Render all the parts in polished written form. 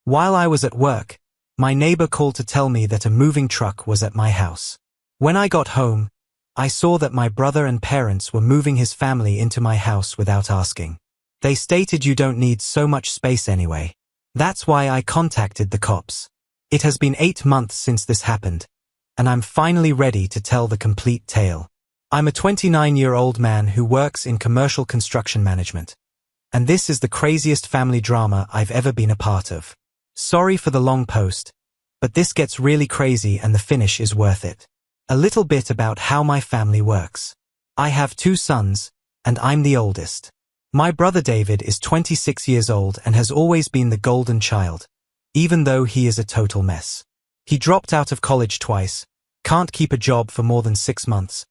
While I was at work, my neighbor called to tell me that a moving truck was at my house. When I got home, I saw that my brother and parents were moving his family into my house without asking. They stated you don't need so much space anyway. That's why I contacted the cops. It has been 8 months since this happened, and I'm finally ready to tell the complete tale. I'm a 29-year-old man who works in commercial construction management, and this is the craziest family drama I've ever been a part of. Sorry for the long post, but this gets really crazy and the finish is worth it. A little bit about how my family works. I have 2 sons, and I'm the oldest. My brother David is 26 years old and has always been the golden child, even though he is a total mess. He dropped out of college twice, can't keep a job for more than 6 months,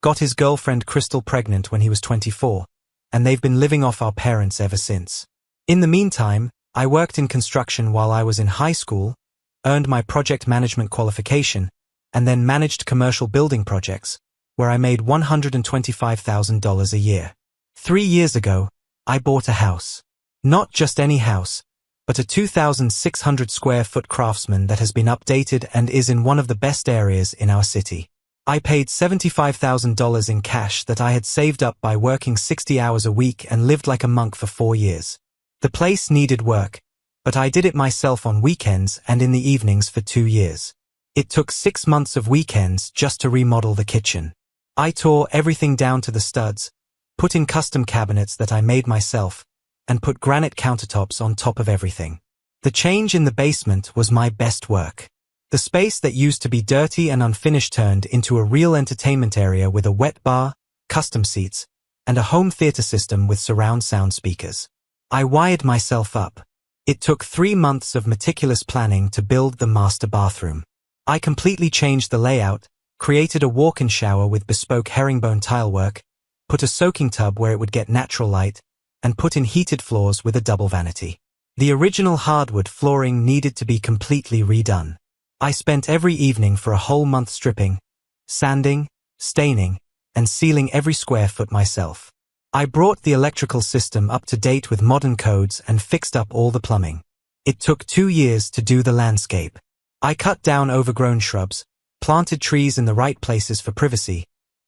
got his girlfriend Crystal pregnant when he was 24, and they've been living off our parents ever since. In the meantime, I worked in construction while I was in high school, earned my project management qualification, and then managed commercial building projects, where I made $125,000 a year. 3 years ago, I bought a house. Not just any house, but a 2,600 square foot Craftsman that has been updated and is in one of the best areas in our city. I paid $75,000 in cash that I had saved up by working 60 hours a week and lived like a monk for 4 years. The place needed work, but I did it myself on weekends and in the evenings for 2 years. It took 6 months of weekends just to remodel the kitchen. I tore everything down to the studs, put in custom cabinets that I made myself, and put granite countertops on top of everything. The change in the basement was my best work. The space that used to be dirty and unfinished turned into a real entertainment area with a wet bar, custom seats, and a home theater system with surround sound speakers. I wired myself up. It took 3 months of meticulous planning to build the master bathroom. I completely changed the layout, created a walk-in shower with bespoke herringbone tilework, put a soaking tub where it would get natural light, and put in heated floors with a double vanity. The original hardwood flooring needed to be completely redone. I spent every evening for a whole month stripping, sanding, staining, and sealing every square foot myself. I brought the electrical system up to date with modern codes and fixed up all the plumbing. It took 2 years to do the landscape. I cut down overgrown shrubs, planted trees in the right places for privacy,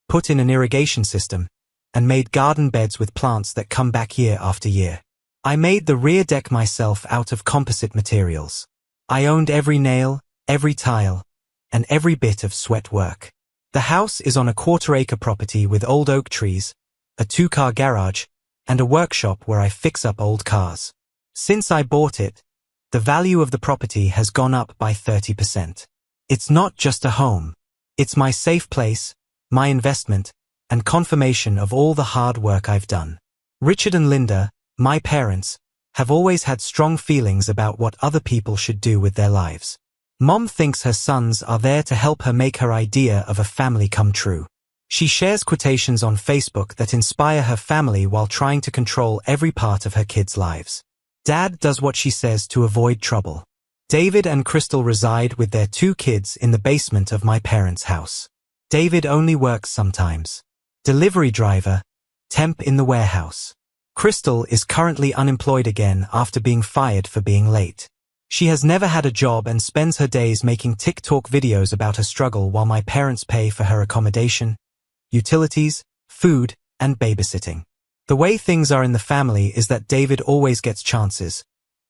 put in an irrigation system, and made garden beds with plants that come back year after year. I made the rear deck myself out of composite materials. I owned every nail, every tile, and every bit of sweat work. The house is on a 1/4-acre property with old oak trees, a 2-car garage, and a workshop where I fix up old cars. Since I bought it, the value of the property has gone up by 30%. It's not just a home. It's my safe place, my investment, and confirmation of all the hard work I've done. Richard and Linda, my parents, have always had strong feelings about what other people should do with their lives. Mom thinks her sons are there to help her make her idea of a family come true. She shares quotations on Facebook that inspire her family while trying to control every part of her kids' lives. Dad does what she says to avoid trouble. David and Crystal reside with their 2 kids in the basement of my parents' house. David only works sometimes. Delivery driver, temp in the warehouse. Crystal is currently unemployed again after being fired for being late. She has never had a job and spends her days making TikTok videos about her struggle while my parents pay for her accommodation, utilities, food, and babysitting. The way things are in the family is that David always gets chances,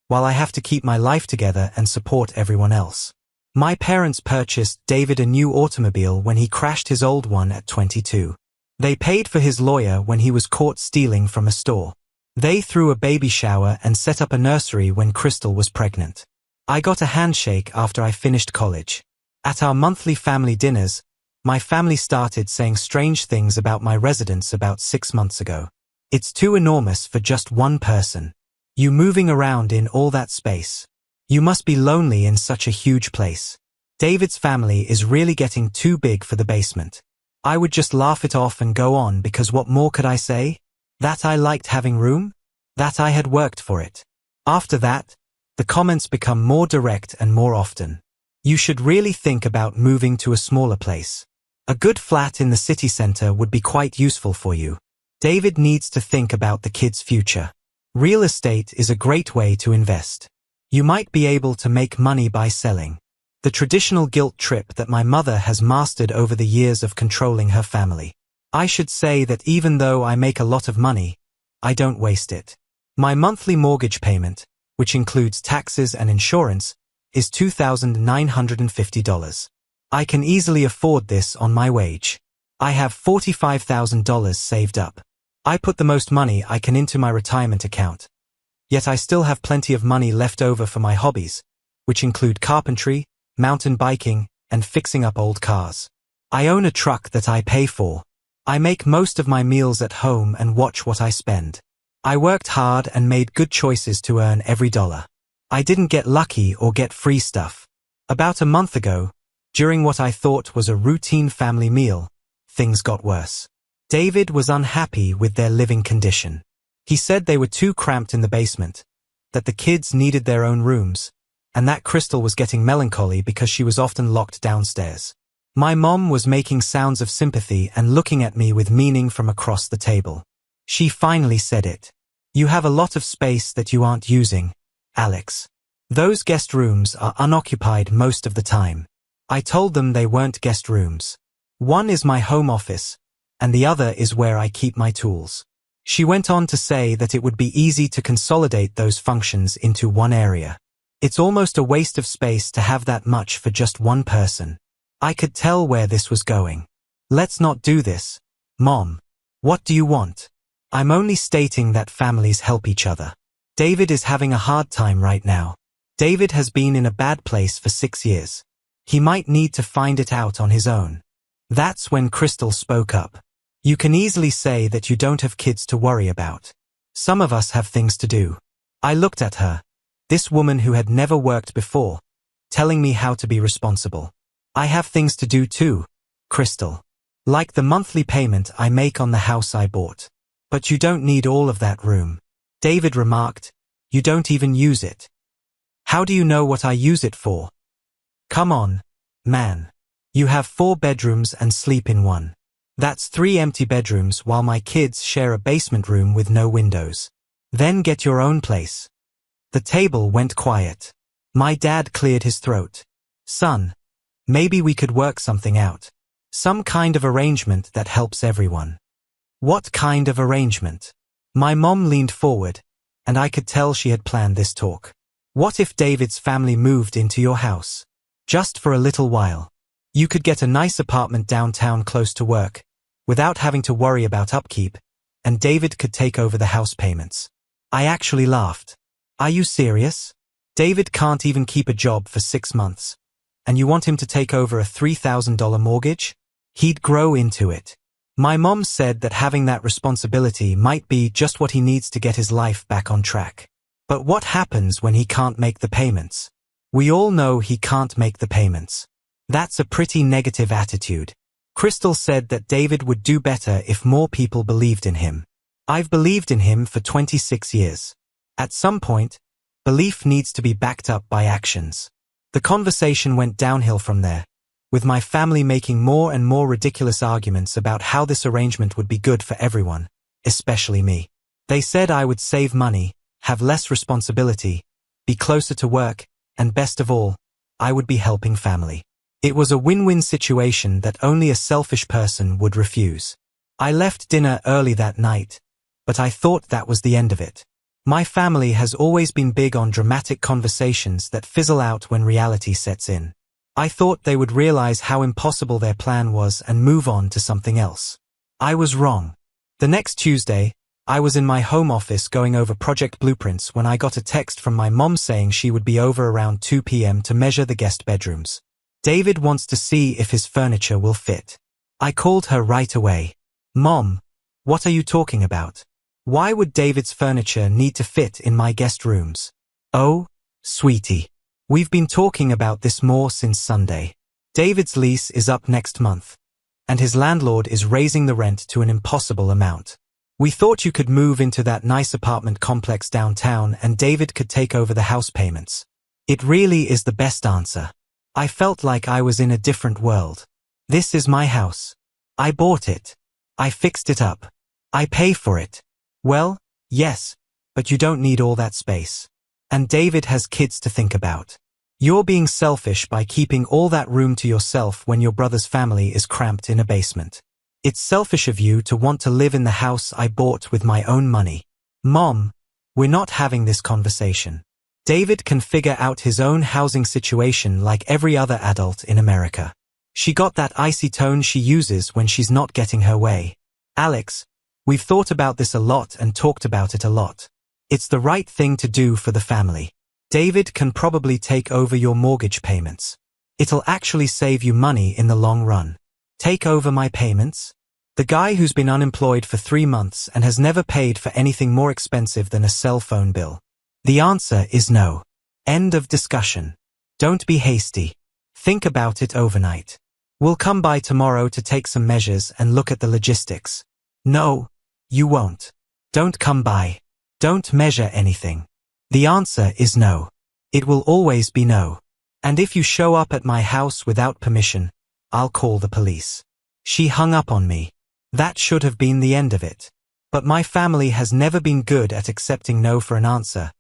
while I have to keep my life together and support everyone else. My parents purchased David a new automobile when he crashed his old one at 22. They paid for his lawyer when he was caught stealing from a store. They threw a baby shower and set up a nursery when Crystal was pregnant. I got a handshake after I finished college. At our monthly family dinners, my family started saying strange things about my residence about 6 months ago. It's too enormous for just one person. You moving around in all that space. You must be lonely in such a huge place. David's family is really getting too big for the basement. I would just laugh it off and go on because what more could I say? That I liked having room? That I had worked for it. After that, the comments become more direct and more often. You should really think about moving to a smaller place. A good flat in the city center would be quite useful for you. David needs to think about the kids' future. Real estate is a great way to invest. You might be able to make money by selling. The traditional guilt trip that my mother has mastered over the years of controlling her family. I should say that even though I make a lot of money, I don't waste it. My monthly mortgage payment, which includes taxes and insurance, is $2,950. I can easily afford this on my wage. I have $45,000 saved up. I put the most money I can into my retirement account. Yet I still have plenty of money left over for my hobbies, which include carpentry, mountain biking, and fixing up old cars. I own a truck that I pay for. I make most of my meals at home and watch what I spend. I worked hard and made good choices to earn every dollar. I didn't get lucky or get free stuff. About a month ago, during what I thought was a routine family meal, things got worse. David was unhappy with their living condition. He said they were too cramped in the basement, that the kids needed their own rooms, and that Crystal was getting melancholy because she was often locked downstairs. My mom was making sounds of sympathy and looking at me with meaning from across the table. She finally said it. You have a lot of space that you aren't using, Alex. Those guest rooms are unoccupied most of the time. I told them they weren't guest rooms. One is my home office, and the other is where I keep my tools. She went on to say that it would be easy to consolidate those functions into one area. It's almost a waste of space to have that much for just one person. I could tell where this was going. Let's not do this, Mom. What do you want? I'm only stating that families help each other. David is having a hard time right now. David has been in a bad place for 6 years. He might need to find it out on his own. That's when Crystal spoke up. You can easily say that you don't have kids to worry about. Some of us have things to do. I looked at her, this woman who had never worked before, telling me how to be responsible. I have things to do too, Crystal. Like the monthly payment I make on the house I bought. But you don't need all of that room. David remarked, you don't even use it. How do you know what I use it for? Come on, man. You have 4 bedrooms and sleep in one. That's 3 empty bedrooms while my kids share a basement room with no windows. Then get your own place. The table went quiet. My dad cleared his throat. Son, maybe we could work something out. Some kind of arrangement that helps everyone. What kind of arrangement? My mom leaned forward, and I could tell she had planned this talk. What if David's family moved into your house? Just for a little while. You could get a nice apartment downtown close to work, without having to worry about upkeep, and David could take over the house payments. I actually laughed. Are you serious? David can't even keep a job for 6 months. And you want him to take over a $3,000 mortgage? He'd grow into it. My mom said that having that responsibility might be just what he needs to get his life back on track. But what happens when he can't make the payments? We all know he can't make the payments. That's a pretty negative attitude. Crystal said that David would do better if more people believed in him. I've believed in him for 26 years. At some point, belief needs to be backed up by actions. The conversation went downhill from there, with my family making more and more ridiculous arguments about how this arrangement would be good for everyone, especially me. They said I would save money, have less responsibility, be closer to work, and best of all, I would be helping family. It was a win-win situation that only a selfish person would refuse. I left dinner early that night, but I thought that was the end of it. My family has always been big on dramatic conversations that fizzle out when reality sets in. I thought they would realize how impossible their plan was and move on to something else. I was wrong. The next Tuesday, I was in my home office going over project blueprints when I got a text from my mom saying she would be over around 2 p.m. to measure the guest bedrooms. David wants to see if his furniture will fit. I called her right away. Mom, what are you talking about? Why would David's furniture need to fit in my guest rooms? Oh, sweetie. We've been talking about this more since Sunday. David's lease is up next month, and his landlord is raising the rent to an impossible amount. We thought you could move into that nice apartment complex downtown and David could take over the house payments. It really is the best answer. I felt like I was in a different world. This is my house. I bought it. I fixed it up. I pay for it. Well, yes, but you don't need all that space. And David has kids to think about. You're being selfish by keeping all that room to yourself when your brother's family is cramped in a basement. It's selfish of you to want to live in the house I bought with my own money. Mom, we're not having this conversation. David can figure out his own housing situation like every other adult in America. She got that icy tone she uses when she's not getting her way. Alex, we've thought about this a lot and talked about it a lot. It's the right thing to do for the family. David can probably take over your mortgage payments. It'll actually save you money in the long run. Take over my payments? The guy who's been unemployed for 3 months and has never paid for anything more expensive than a cell phone bill. The answer is no. End of discussion. Don't be hasty. Think about it overnight. We'll come by tomorrow to take some measures and look at the logistics. No, you won't. Don't come by. Don't measure anything. The answer is no. It will always be no. And if you show up at my house without permission, I'll call the police. She hung up on me. That should have been the end of it. But my family has never been good at accepting no for an answer,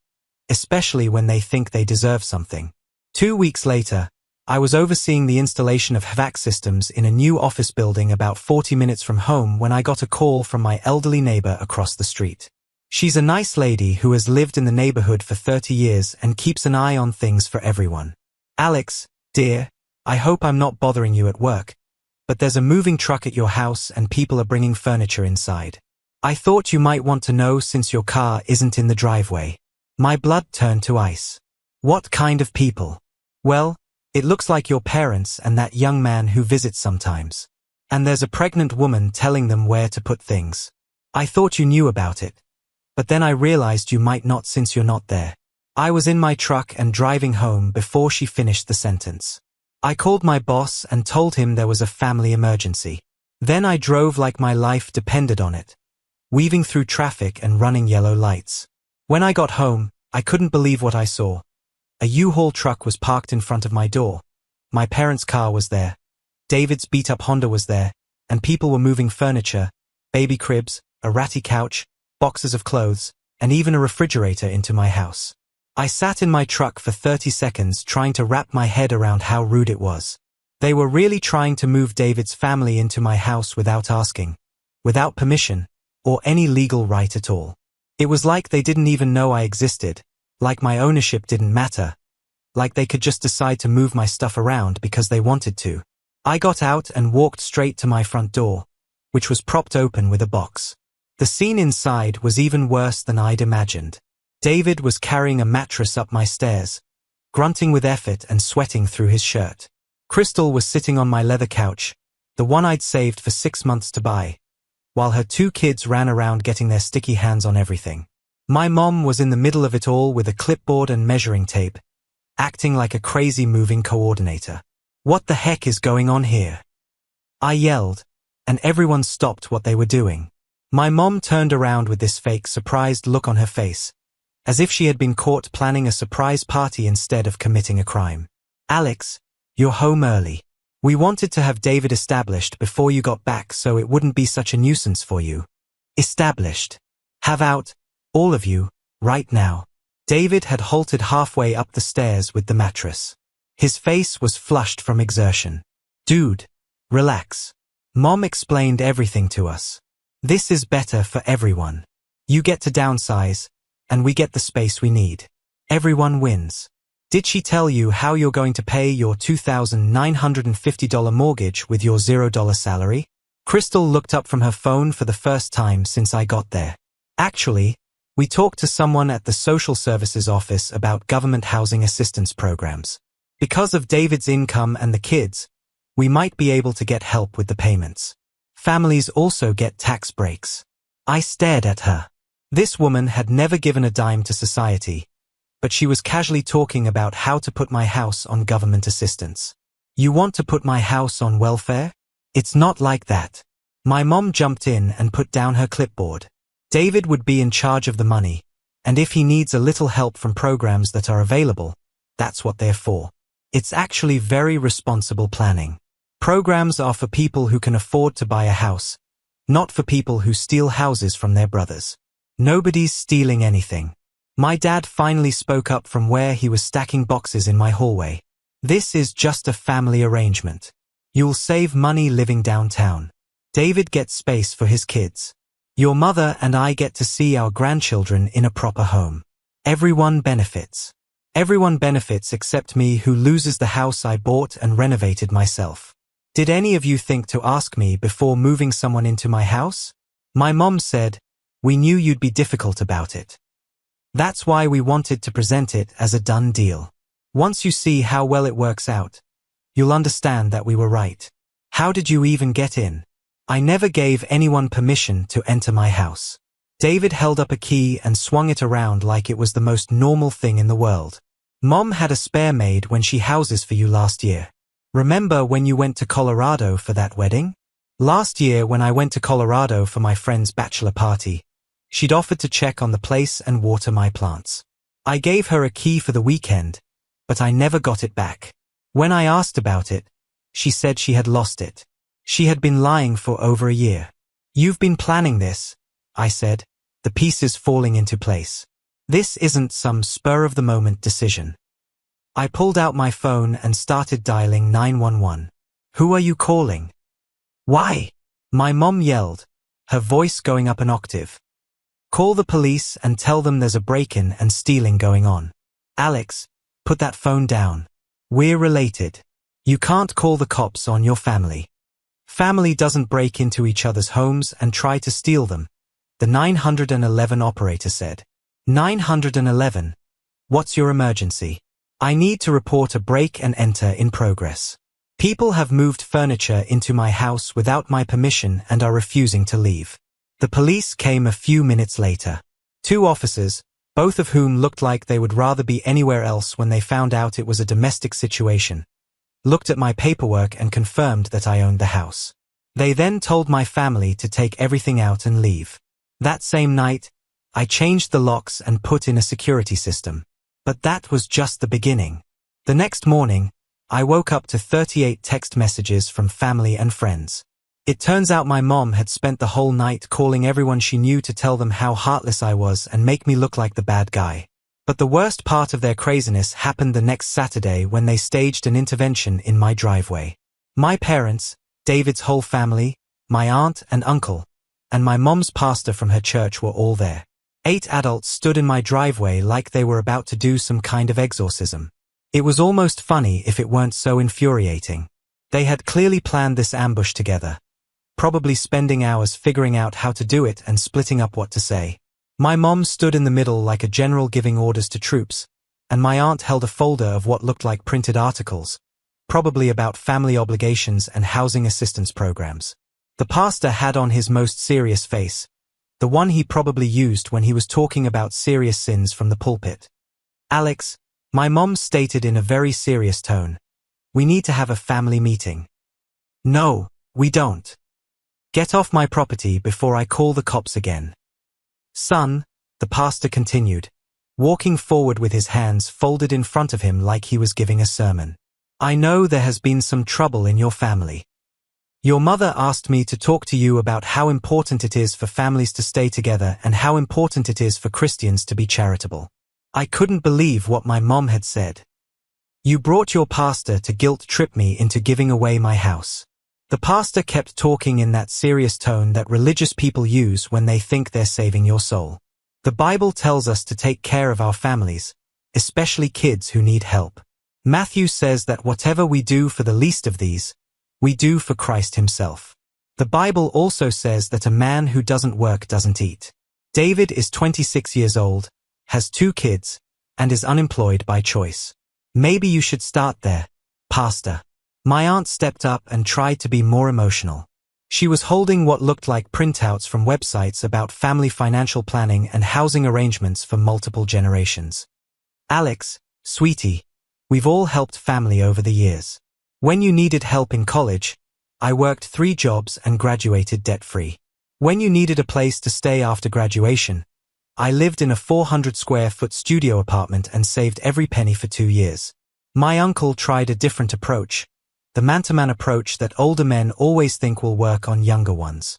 especially when they think they deserve something. 2 weeks later, I was overseeing the installation of HVAC systems in a new office building about 40 minutes from home when I got a call from my elderly neighbor across the street. She's a nice lady who has lived in the neighborhood for 30 years and keeps an eye on things for everyone. Alex, dear, I hope I'm not bothering you at work, but there's a moving truck at your house and people are bringing furniture inside. I thought you might want to know since your car isn't in the driveway. My blood turned to ice. What kind of people? Well, it looks like your parents and that young man who visits sometimes. And there's a pregnant woman telling them where to put things. I thought you knew about it, but then I realized you might not since you're not there. I was in my truck and driving home before she finished the sentence. I called my boss and told him there was a family emergency. Then I drove like my life depended on it, weaving through traffic and running yellow lights. When I got home, I couldn't believe what I saw. A U-Haul truck was parked in front of my door. My parents' car was there. David's beat-up Honda was there, and people were moving furniture, baby cribs, a ratty couch, boxes of clothes, and even a refrigerator into my house. I sat in my truck for 30 seconds trying to wrap my head around how rude it was. They were really trying to move David's family into my house without asking, without permission, or any legal right at all. It was like they didn't even know I existed, like my ownership didn't matter, like they could just decide to move my stuff around because they wanted to. I got out and walked straight to my front door, which was propped open with a box. The scene inside was even worse than I'd imagined. David was carrying a mattress up my stairs, grunting with effort and sweating through his shirt. Crystal was sitting on my leather couch, the one I'd saved for 6 months to buy, while her 2 kids ran around getting their sticky hands on everything. My mom was in the middle of it all with a clipboard and measuring tape, acting like a crazy moving coordinator. What the heck is going on here? I yelled, and everyone stopped what they were doing. My mom turned around with this fake surprised look on her face, as if she had been caught planning a surprise party instead of committing a crime. Alex, you're home early. We wanted to have David established before you got back so it wouldn't be such a nuisance for you. Established. Have out, all of you, right now. David had halted halfway up the stairs with the mattress. His face was flushed from exertion. Dude, relax. Mom explained everything to us. This is better for everyone. You get to downsize, and we get the space we need. Everyone wins. Did she tell you how you're going to pay your $2,950 mortgage with your $0 salary? Crystal looked up from her phone for the first time since I got there. Actually, we talked to someone at the social services office about government housing assistance programs. Because of David's income and the kids, we might be able to get help with the payments. Families also get tax breaks. I stared at her. This woman had never given a dime to society, but she was casually talking about how to put my house on government assistance. You want to put my house on welfare? It's not like that. My mom jumped in and put down her clipboard. David would be in charge of the money, and if he needs a little help from programs that are available, that's what they're for. It's actually very responsible planning. Programs are for people who can afford to buy a house, not for people who steal houses from their brothers. Nobody's stealing anything. My dad finally spoke up from where he was stacking boxes in my hallway. This is just a family arrangement. You'll save money living downtown. David gets space for his kids. Your mother and I get to see our grandchildren in a proper home. Everyone benefits. Everyone benefits except me, who loses the house I bought and renovated myself. Did any of you think to ask me before moving someone into my house? My mom said, "We knew you'd be difficult about it. That's why we wanted to present it as a done deal. Once you see how well it works out, you'll understand that we were right." How did you even get in? I never gave anyone permission to enter my house. David held up a key and swung it around like it was the most normal thing in the world. Mom had a spare maid when she houses for you last year. Remember when you went to Colorado for that wedding? Last year when I went to Colorado for my friend's bachelor party, she'd offered to check on the place and water my plants. I gave her a key for the weekend, but I never got it back. When I asked about it, she said she had lost it. She had been lying for over a year. "You've been planning this," I said, the pieces falling into place. "This isn't some spur-of-the-moment decision." I pulled out my phone and started dialing 911. "Who are you calling?" "Why?" my mom yelled, her voice going up an octave. "Call the police and tell them there's a break-in and stealing going on." "Alex, put that phone down. We're related. You can't call the cops on your family. Family doesn't break into each other's homes and try to steal them," the 911 operator said. 911. What's your emergency? I need to report a break and enter in progress. People have moved furniture into my house without my permission and are refusing to leave. The police came a few minutes later. 2 officers, both of whom looked like they would rather be anywhere else when they found out it was a domestic situation, looked at my paperwork and confirmed that I owned the house. They then told my family to take everything out and leave. That same night, I changed the locks and put in a security system. But that was just the beginning. The next morning, I woke up to 38 text messages from family and friends. It turns out my mom had spent the whole night calling everyone she knew to tell them how heartless I was and make me look like the bad guy. But the worst part of their craziness happened the next Saturday when they staged an intervention in my driveway. My parents, David's whole family, my aunt and uncle, and my mom's pastor from her church were all there. 8 adults stood in my driveway like they were about to do some kind of exorcism. It was almost funny if it weren't so infuriating. They had clearly planned this ambush together, probably spending hours figuring out how to do it and splitting up what to say. My mom stood in the middle like a general giving orders to troops, and my aunt held a folder of what looked like printed articles, probably about family obligations and housing assistance programs. The pastor had on his most serious face, the one he probably used when he was talking about serious sins from the pulpit. "Alex," my mom stated in a very serious tone, "we need to have a family meeting." "No, we don't. Get off my property before I call the cops again." "Son," the pastor continued, walking forward with his hands folded in front of him like he was giving a sermon. "I know there has been some trouble in your family. Your mother asked me to talk to you about how important it is for families to stay together and how important it is for Christians to be charitable." I couldn't believe what my mom had said. "You brought your pastor to guilt-trip me into giving away my house." The pastor kept talking in that serious tone that religious people use when they think they're saving your soul. "The Bible tells us to take care of our families, especially kids who need help. Matthew says that whatever we do for the least of these, we do for Christ himself. The Bible also says that a man who doesn't work doesn't eat." David is 26 years old, has 2 kids, and is unemployed by choice. "Maybe you should start there, Pastor." My aunt stepped up and tried to be more emotional. She was holding what looked like printouts from websites about family financial planning and housing arrangements for multiple generations. "Alex, sweetie, we've all helped family over the years. When you needed help in college, I worked 3 jobs and graduated debt-free. When you needed a place to stay after graduation, I lived in a 400-square-foot studio apartment and saved every penny for 2 years. My uncle tried a different approach, the man-to-man approach that older men always think will work on younger ones.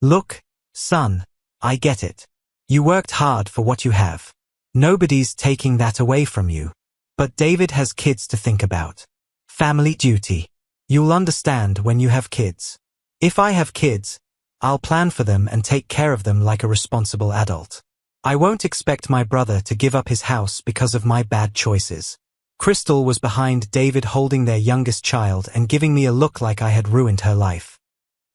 Look, son, I get it. You worked hard for what you have. Nobody's taking that away from you. But David has kids to think about. Family duty. You'll understand when you have kids. If I have kids, I'll plan for them and take care of them like a responsible adult. I won't expect my brother to give up his house because of my bad choices. Crystal was behind David holding their youngest child and giving me a look like I had ruined her life.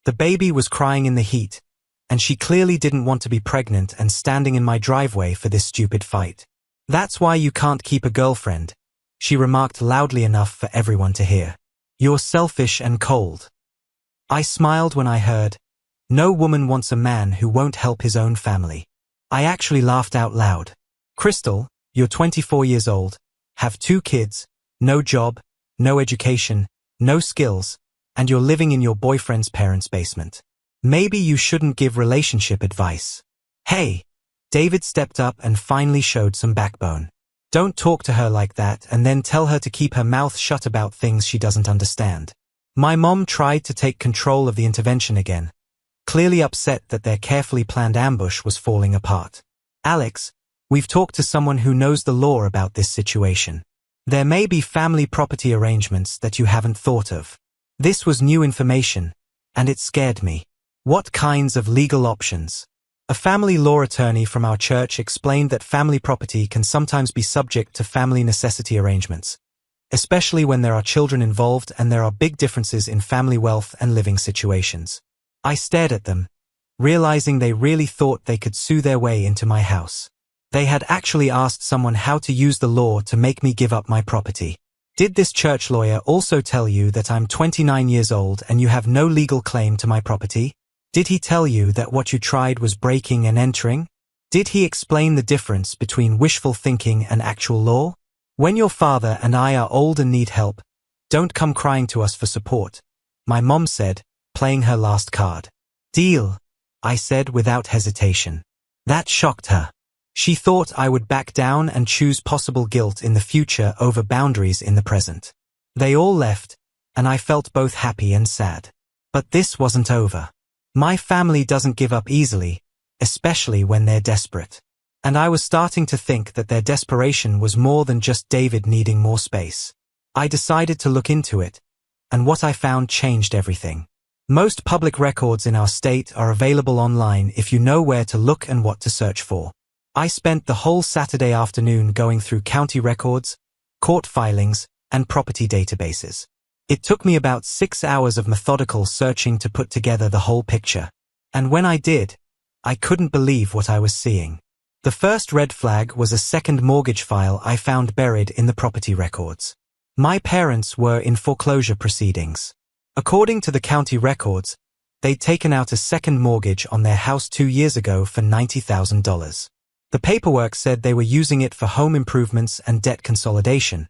The baby was crying in the heat, and she clearly didn't want to be pregnant and standing in my driveway for this stupid fight. That's why you can't keep a girlfriend, she remarked loudly enough for everyone to hear. You're selfish and cold. I smiled when I heard, no woman wants a man who won't help his own family. I actually laughed out loud. Crystal, you're 24 years old, have 2 kids, no job, no education, no skills, and you're living in your boyfriend's parents' basement. Maybe you shouldn't give relationship advice. Hey! David stepped up and finally showed some backbone. Don't talk to her like that and then tell her to keep her mouth shut about things she doesn't understand. My mom tried to take control of the intervention again, clearly upset that their carefully planned ambush was falling apart. Alex, we've talked to someone who knows the law about this situation. There may be family property arrangements that you haven't thought of. This was new information, and it scared me. What kinds of legal options? A family law attorney from our church explained that family property can sometimes be subject to family necessity arrangements, especially when there are children involved and there are big differences in family wealth and living situations. I stared at them, realizing they really thought they could sue their way into my house. They had actually asked someone how to use the law to make me give up my property. Did this church lawyer also tell you that I'm 29 years old and you have no legal claim to my property? Did he tell you that what you tried was breaking and entering? Did he explain the difference between wishful thinking and actual law? When your father and I are old and need help, don't come crying to us for support, my mom said, playing her last card. Deal, I said without hesitation. That shocked her. She thought I would back down and choose possible guilt in the future over boundaries in the present. They all left, and I felt both happy and sad. But this wasn't over. My family doesn't give up easily, especially when they're desperate. And I was starting to think that their desperation was more than just David needing more space. I decided to look into it, and what I found changed everything. Most public records in our state are available online if you know where to look and what to search for. I spent the whole Saturday afternoon going through county records, court filings, and property databases. It took me about 6 hours of methodical searching to put together the whole picture. And when I did, I couldn't believe what I was seeing. The first red flag was a second mortgage file I found buried in the property records. My parents were in foreclosure proceedings. According to the county records, they'd taken out a second mortgage on their house 2 years ago for $90,000. The paperwork said they were using it for home improvements and debt consolidation,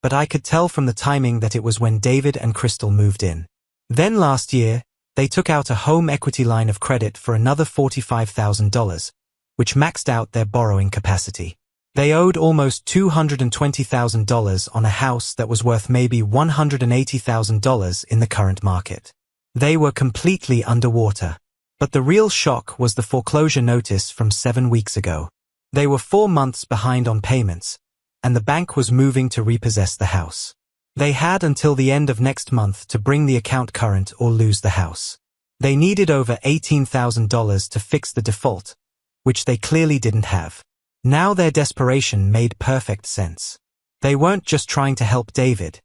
but I could tell from the timing that it was when David and Crystal moved in. Then last year, they took out a home equity line of credit for another $45,000, which maxed out their borrowing capacity. They owed almost $220,000 on a house that was worth maybe $180,000 in the current market. They were completely underwater. But the real shock was the foreclosure notice from 7 weeks ago. They were 4 months behind on payments, and the bank was moving to repossess the house. They had until the end of next month to bring the account current or lose the house. They needed over $18,000 to fix the default, which they clearly didn't have. Now their desperation made perfect sense. They weren't just trying to help David.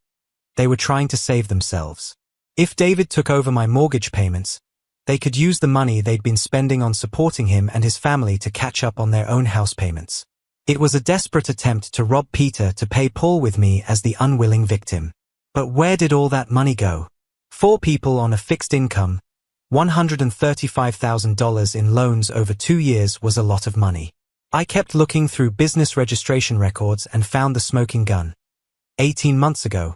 They were trying to save themselves. If David took over my mortgage payments, they could use the money they'd been spending on supporting him and his family to catch up on their own house payments. It was a desperate attempt to rob Peter to pay Paul with me as the unwilling victim. But where did all that money go? 4 people on a fixed income, $135,000 in loans over 2 years was a lot of money. I kept looking through business registration records and found the smoking gun. 18 months ago,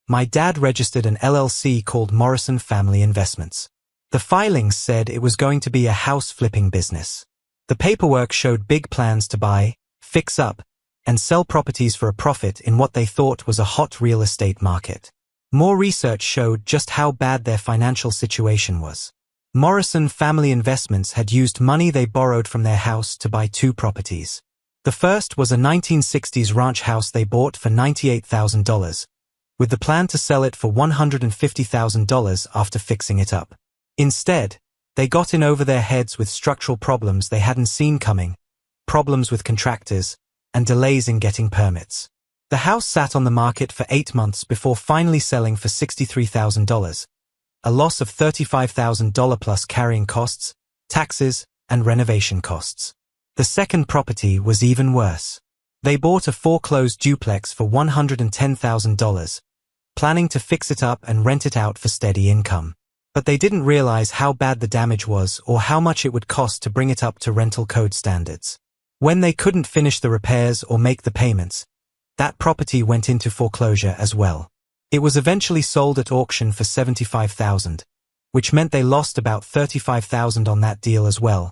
my dad registered an LLC called Morrison Family Investments. The filings said it was going to be a house flipping business. The paperwork showed big plans to buy, fix up, and sell properties for a profit in what they thought was a hot real estate market. More research showed just how bad their financial situation was. Morrison Family Investments had used money they borrowed from their house to buy 2 properties. The first was a 1960s ranch house they bought for $98,000, with the plan to sell it for $150,000 after fixing it up. Instead, they got in over their heads with structural problems they hadn't seen coming, problems with contractors, and delays in getting permits. The house sat on the market for 8 months before finally selling for $63,000, a loss of $35,000 plus carrying costs, taxes, and renovation costs. The second property was even worse. They bought a foreclosed duplex for $110,000, planning to fix it up and rent it out for steady income. But they didn't realize how bad the damage was or how much it would cost to bring it up to rental code standards. When they couldn't finish the repairs or make the payments, that property went into foreclosure as well. It was eventually sold at auction for $75,000, which meant they lost about $35,000 on that deal as well,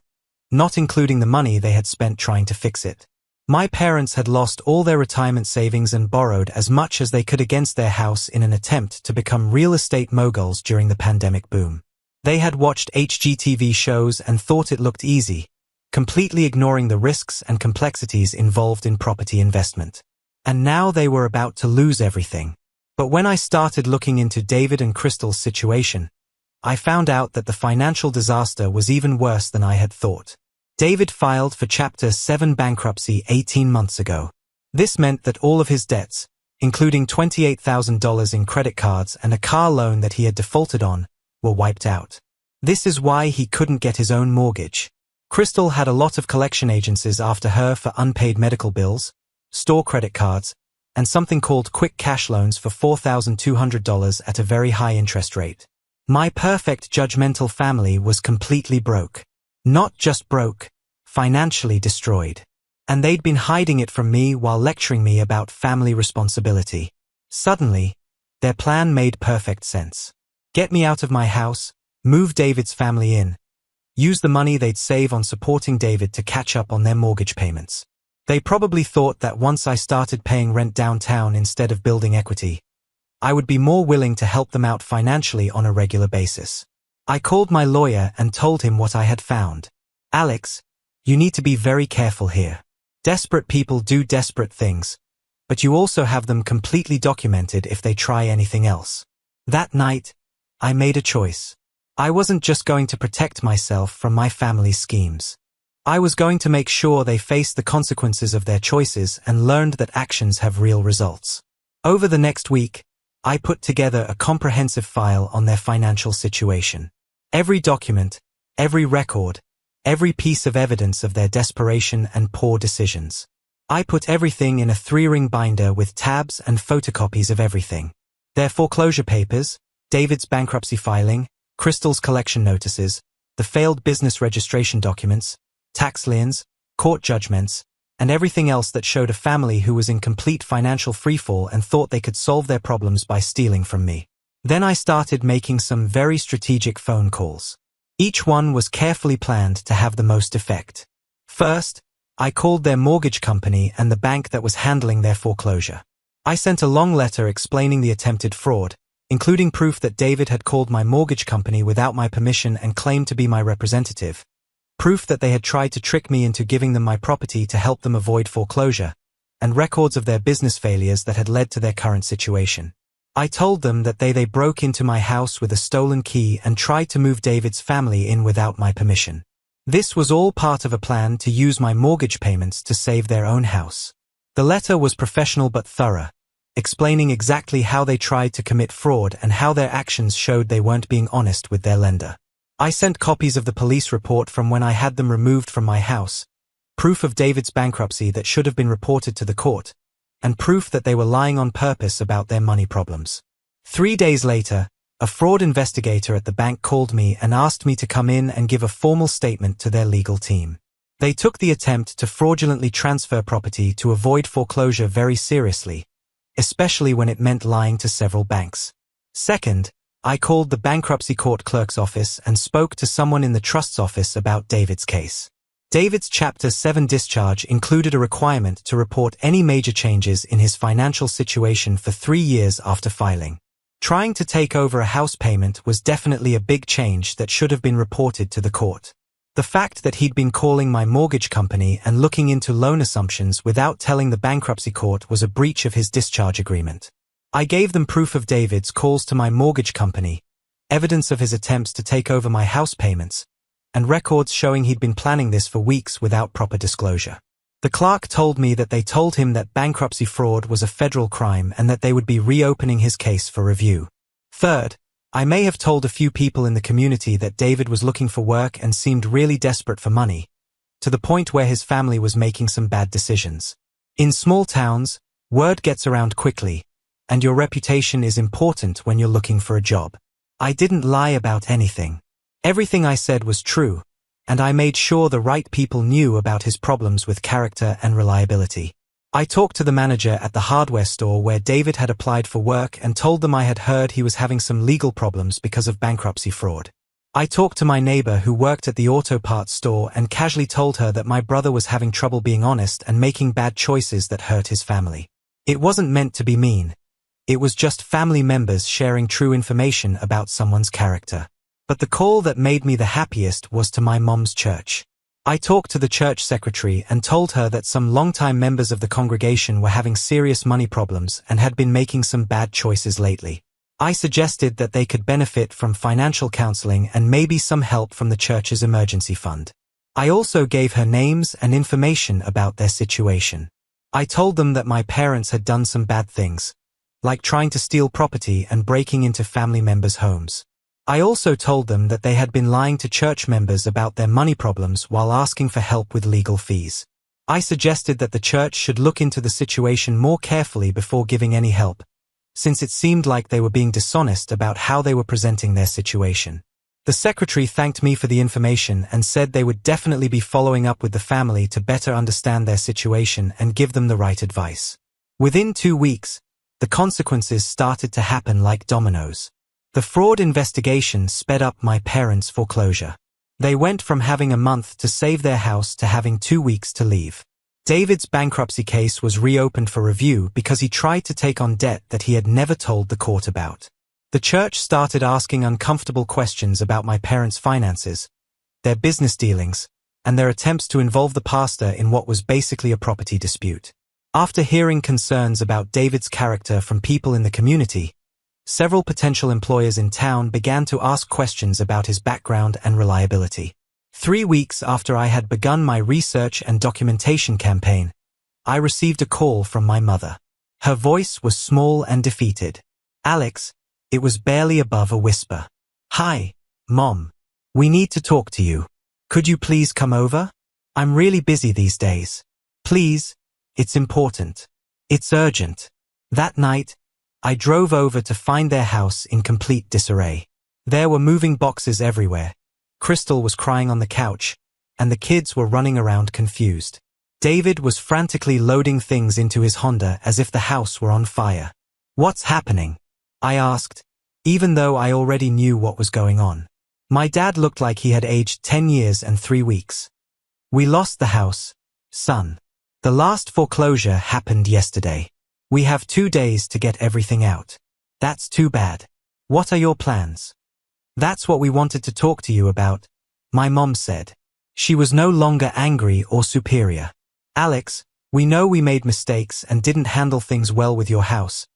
not including the money they had spent trying to fix it. My parents had lost all their retirement savings and borrowed as much as they could against their house in an attempt to become real estate moguls during the pandemic boom. They had watched HGTV shows and thought it looked easy, completely ignoring the risks and complexities involved in property investment. And now they were about to lose everything. But when I started looking into David and Crystal's situation, I found out that the financial disaster was even worse than I had thought. David filed for Chapter 7 bankruptcy 18 months ago. This meant that all of his debts, including $28,000 in credit cards and a car loan that he had defaulted on, were wiped out. This is why he couldn't get his own mortgage. Crystal had a lot of collection agencies after her for unpaid medical bills, store credit cards, and something called quick cash loans for $4,200 at a very high interest rate. My perfect judgmental family was completely broke. Not just broke, financially destroyed. And they'd been hiding it from me while lecturing me about family responsibility. Suddenly, their plan made perfect sense. Get me out of my house, move David's family in, use the money they'd save on supporting David to catch up on their mortgage payments. They probably thought that once I started paying rent downtown instead of building equity, I would be more willing to help them out financially on a regular basis. I called my lawyer and told him what I had found. Alex, you need to be very careful here. Desperate people do desperate things, but you also have them completely documented if they try anything else. That night, I made a choice. I wasn't just going to protect myself from my family's schemes. I was going to make sure they faced the consequences of their choices and learned that actions have real results. Over the next week, I put together a comprehensive file on their financial situation. Every document, every record, every piece of evidence of their desperation and poor decisions. I put everything in a 3-ring binder with tabs and photocopies of everything. Their foreclosure papers, David's bankruptcy filing, Crystal's collection notices, the failed business registration documents, tax liens, court judgments, and everything else that showed a family who was in complete financial freefall and thought they could solve their problems by stealing from me. Then I started making some very strategic phone calls. Each one was carefully planned to have the most effect. First, I called their mortgage company and the bank that was handling their foreclosure. I sent a long letter explaining the attempted fraud, including proof that David had called my mortgage company without my permission and claimed to be my representative, proof that they had tried to trick me into giving them my property to help them avoid foreclosure, and records of their business failures that had led to their current situation. I told them that they broke into my house with a stolen key and tried to move David's family in without my permission. This was all part of a plan to use my mortgage payments to save their own house. The letter was professional but thorough, explaining exactly how they tried to commit fraud and how their actions showed they weren't being honest with their lender. I sent copies of the police report from when I had them removed from my house, proof of David's bankruptcy that should have been reported to the court, and proof that they were lying on purpose about their money problems. 3 days later, a fraud investigator at the bank called me and asked me to come in and give a formal statement to their legal team. They took the attempt to fraudulently transfer property to avoid foreclosure very seriously, especially when it meant lying to several banks. Second, I called the bankruptcy court clerk's office and spoke to someone in the trust's office about David's case. David's Chapter 7 discharge included a requirement to report any major changes in his financial situation for 3 years after filing. Trying to take over a house payment was definitely a big change that should have been reported to the court. The fact that he'd been calling my mortgage company and looking into loan assumptions without telling the bankruptcy court was a breach of his discharge agreement. I gave them proof of David's calls to my mortgage company, evidence of his attempts to take over my house payments, and records showing he'd been planning this for weeks without proper disclosure. The clerk told me that they told him that bankruptcy fraud was a federal crime and that they would be reopening his case for review. Third, I may have told a few people in the community that David was looking for work and seemed really desperate for money, to the point where his family was making some bad decisions. In small towns, word gets around quickly, and your reputation is important when you're looking for a job. I didn't lie about anything. Everything I said was true, and I made sure the right people knew about his problems with character and reliability. I talked to the manager at the hardware store where David had applied for work and told them I had heard he was having some legal problems because of bankruptcy fraud. I talked to my neighbor who worked at the auto parts store and casually told her that my brother was having trouble being honest and making bad choices that hurt his family. It wasn't meant to be mean. It was just family members sharing true information about someone's character. But the call that made me the happiest was to my mom's church. I talked to the church secretary and told her that some longtime members of the congregation were having serious money problems and had been making some bad choices lately. I suggested that they could benefit from financial counseling and maybe some help from the church's emergency fund. I also gave her names and information about their situation. I told them that my parents had done some bad things, like trying to steal property and breaking into family members' homes. I also told them that they had been lying to church members about their money problems while asking for help with legal fees. I suggested that the church should look into the situation more carefully before giving any help, since it seemed like they were being dishonest about how they were presenting their situation. The secretary thanked me for the information and said they would definitely be following up with the family to better understand their situation and give them the right advice. Within 2 weeks, the consequences started to happen like dominoes. The fraud investigation sped up my parents' foreclosure. They went from having a month to save their house to having 2 weeks to leave. David's bankruptcy case was reopened for review because he tried to take on debt that he had never told the court about. The church started asking uncomfortable questions about my parents' finances, their business dealings, and their attempts to involve the pastor in what was basically a property dispute. After hearing concerns about David's character from people in the community, several potential employers in town began to ask questions about his background and reliability. 3 weeks after I had begun my research and documentation campaign, I received a call from my mother. Her voice was small and defeated. "Alex," it was barely above a whisper. "Hi, Mom. We need to talk to you. Could you please come over? I'm really busy these days. Please, it's important. It's urgent." That night, I drove over to find their house in complete disarray. There were moving boxes everywhere. Crystal was crying on the couch, and the kids were running around confused. David was frantically loading things into his Honda as if the house were on fire. "What's happening?" I asked, even though I already knew what was going on. My dad looked like he had aged 10 years and 3 weeks. "We lost the house, son. The last foreclosure happened yesterday. We have 2 days to get everything out. That's too bad. What are your plans?" "That's what we wanted to talk to you about," my mom said. She was no longer angry or superior. "Alex, we know we made mistakes and didn't handle things well with your house,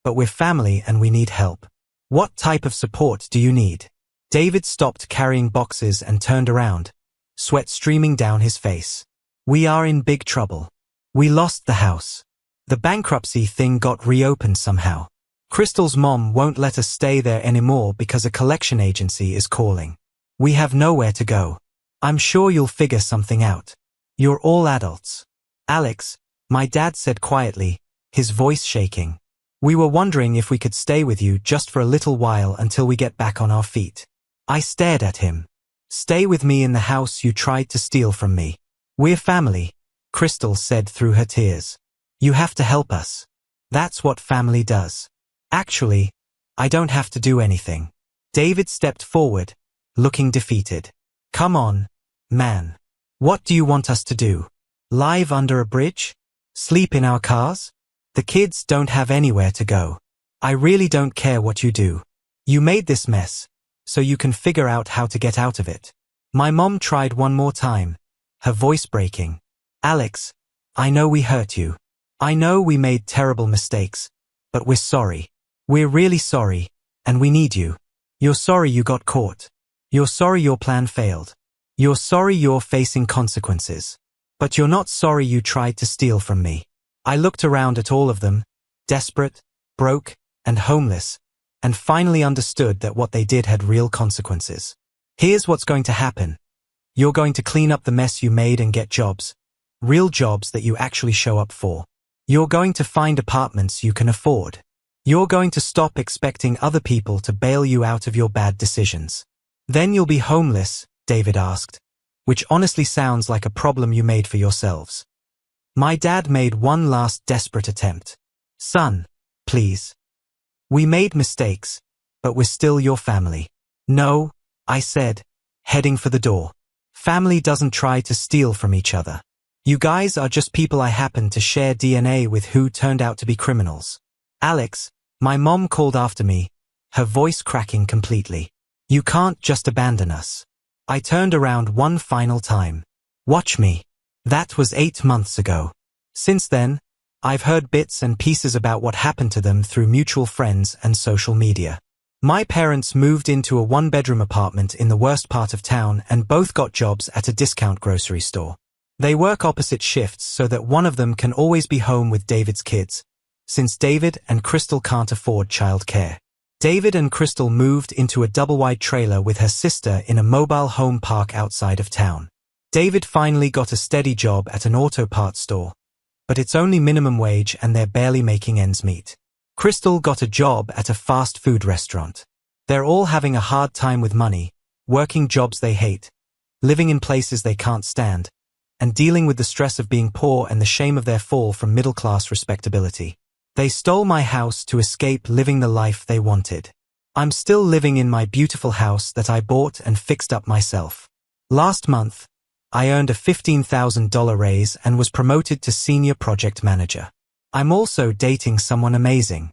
but we're family and we need help. What type of support do you need?" David stopped carrying boxes and turned around, sweat streaming down his face. "We are in big trouble. We lost the house. The bankruptcy thing got reopened somehow. Crystal's mom won't let us stay there anymore because a collection agency is calling. We have nowhere to go. I'm sure you'll figure something out. You're all adults." "Alex," my dad said quietly, his voice shaking. "We were wondering if we could stay with you just for a little while until we get back on our feet." I stared at him. "Stay with me in the house you tried to steal from me. We're family," Crystal said through her tears. "You have to help us. That's what family does." "Actually, I don't have to do anything." David stepped forward, looking defeated. "Come on, man. What do you want us to do? Live under a bridge? Sleep in our cars? The kids don't have anywhere to go. I really don't care what you do. You made this mess, so you can figure out how to get out of it. My mom tried one more time, her voice breaking. Alex, I know we hurt you. I know we made terrible mistakes, but we're sorry. We're really sorry, and we need you. You're sorry you got caught. You're sorry your plan failed. You're sorry you're facing consequences. But you're not sorry you tried to steal from me. I looked around at all of them, desperate, broke, and homeless, and finally understood that what they did had real consequences. Here's what's going to happen. You're going to clean up the mess you made and get jobs. Real jobs that you actually show up for. You're going to find apartments you can afford. You're going to stop expecting other people to bail you out of your bad decisions. Then you'll be homeless, David asked, which honestly sounds like a problem you made for yourselves. My dad made one last desperate attempt. Son, please. We made mistakes, but we're still your family. No, I said, heading for the door. Family doesn't try to steal from each other. You guys are just people I happened to share DNA with who turned out to be criminals. Alex, my mom called after me, her voice cracking completely. You can't just abandon us. I turned around one final time. Watch me. That was 8 months ago. Since then, I've heard bits and pieces about what happened to them through mutual friends and social media. My parents moved into a one-bedroom apartment in the worst part of town and both got jobs at a discount grocery store. They work opposite shifts so that one of them can always be home with David's kids, since David and Crystal can't afford childcare. David and Crystal moved into a double-wide trailer with her sister in a mobile home park outside of town. David finally got a steady job at an auto parts store, but it's only minimum wage and they're barely making ends meet. Crystal got a job at a fast food restaurant. They're all having a hard time with money, working jobs they hate, living in places they can't stand, and dealing with the stress of being poor and the shame of their fall from middle-class respectability. They stole my house to escape living the life they wanted. I'm still living in my beautiful house that I bought and fixed up myself. Last month, I earned a $15,000 raise and was promoted to senior project manager. I'm also dating someone amazing.